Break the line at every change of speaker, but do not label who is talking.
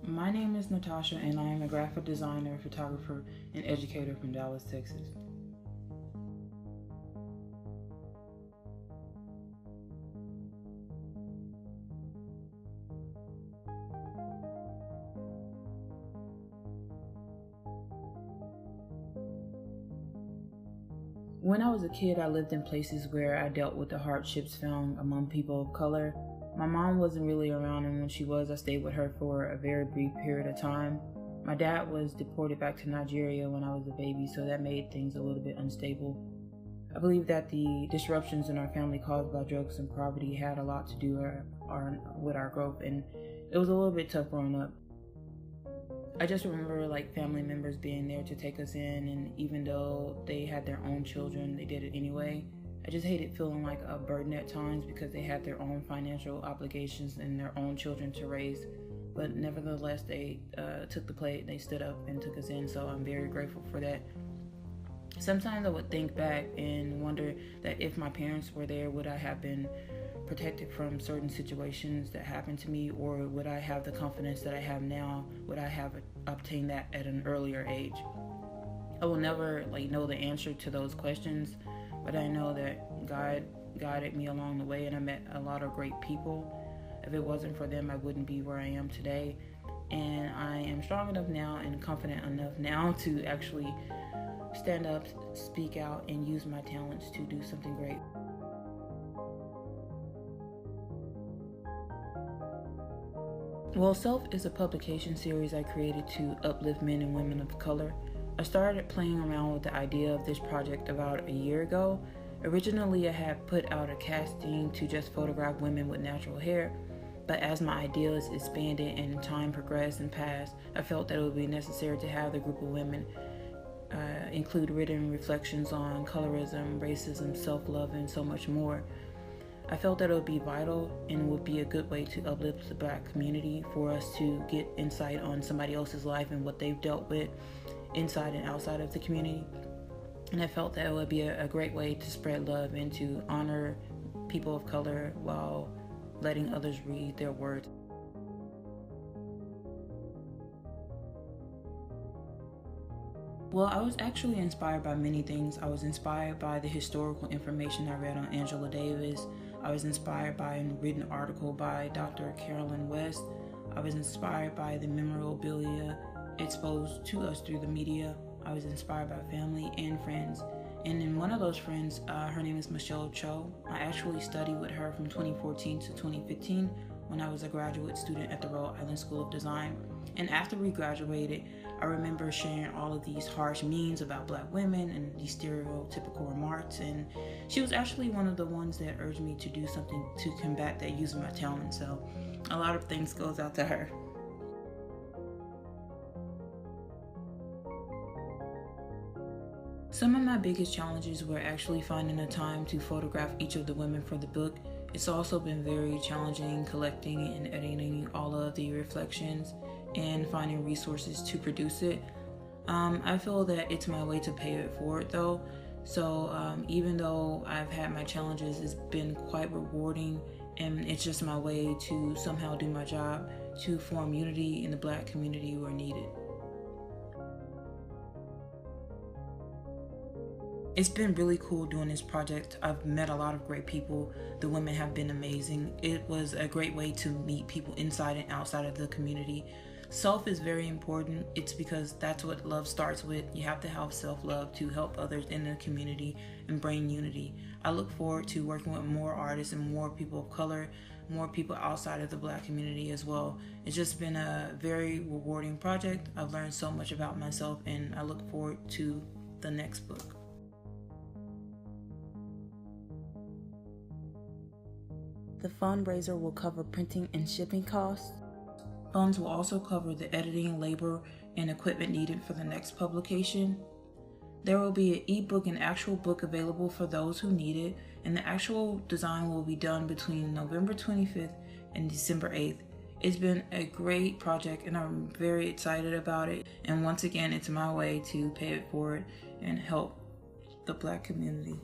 My name is Natasha, and I am a graphic designer, photographer, and educator from Dallas, Texas. When I was a kid, I lived in places where I dealt with the hardships found among people of color. My mom wasn't really around, and when she was, I stayed with her for a very brief period of time. My dad was deported back to Nigeria when I was a baby, so that made things a little bit unstable. I believe that the disruptions in our family caused by drugs and poverty had a lot to do with our growth, and it was a little bit tough growing up. I just remember family members being there to take us in, and even though they had their own children, they did it anyway. I just hated feeling like a burden at times because they had their own financial obligations and their own children to raise. But nevertheless, they took the plate, they stood up and took us in, so I'm very grateful for that. Sometimes I would think back and wonder that if my parents were there, would I have been protected from certain situations that happened to me, or would I have the confidence that I have now? Would I have obtained that at an earlier age? I will never know the answer to those questions, but I know that God guided me along the way, and I met a lot of great people. If it wasn't for them, I wouldn't be where I am today. And I am strong enough now and confident enough now to actually stand up, speak out, and use my talents to do something great. Well, Self is a publication series I created to uplift men and women of color. I started playing around with the idea of this project about a year ago. Originally, I had put out a casting to just photograph women with natural hair, but as my ideas expanded and time progressed and passed, I felt that it would be necessary to have the group of women include written reflections on colorism, racism, self-love, and so much more. I felt that it would be vital and would be a good way to uplift the Black community for us to get insight on somebody else's life and what they've dealt with inside and outside of the community. And I felt that it would be a great way to spread love and to honor people of color while letting others read their words. Well, I was actually inspired by many things. I was inspired by the historical information I read on Angela Davis. I was inspired by a written article by Dr. Carolyn West. I was inspired by the memorabilia exposed to us through the media. I was inspired by family and friends. And in one of those friends, her name is Michelle Cho. I actually studied with her from 2014 to 2015 when I was a graduate student at the Rhode Island School of Design. And after we graduated, I remember sharing all of these harsh memes about Black women and these stereotypical remarks, and she was actually one of the ones that urged me to do something to combat that using my talent. So a lot of thanks goes out to her. Some of my biggest challenges were actually finding the time to photograph each of the women for the book. It's also been very challenging collecting and editing all of the reflections and finding resources to produce it. I feel that it's my way to pay it forward though. So even though I've had my challenges, it's been quite rewarding, and it's just my way to somehow do my job to form unity in the Black community where needed. It's been really cool doing this project. I've met a lot of great people. The women have been amazing. It was a great way to meet people inside and outside of the community. Self is very important. It's because that's what love starts with. You have to have self-love to help others in the community and bring unity. I look forward to working with more artists and more people of color, more people outside of the Black community as well. It's just been a very rewarding project. I've learned so much about myself, and I look forward to the next book. The fundraiser will cover printing and shipping costs. Funds will also cover the editing, labor, and equipment needed for the next publication. There will be an ebook and actual book available for those who need it, and the actual design will be done between November 25th and December 8th. It's been a great project, and I'm very excited about it. And once again, it's my way to pay it forward and help the Black community.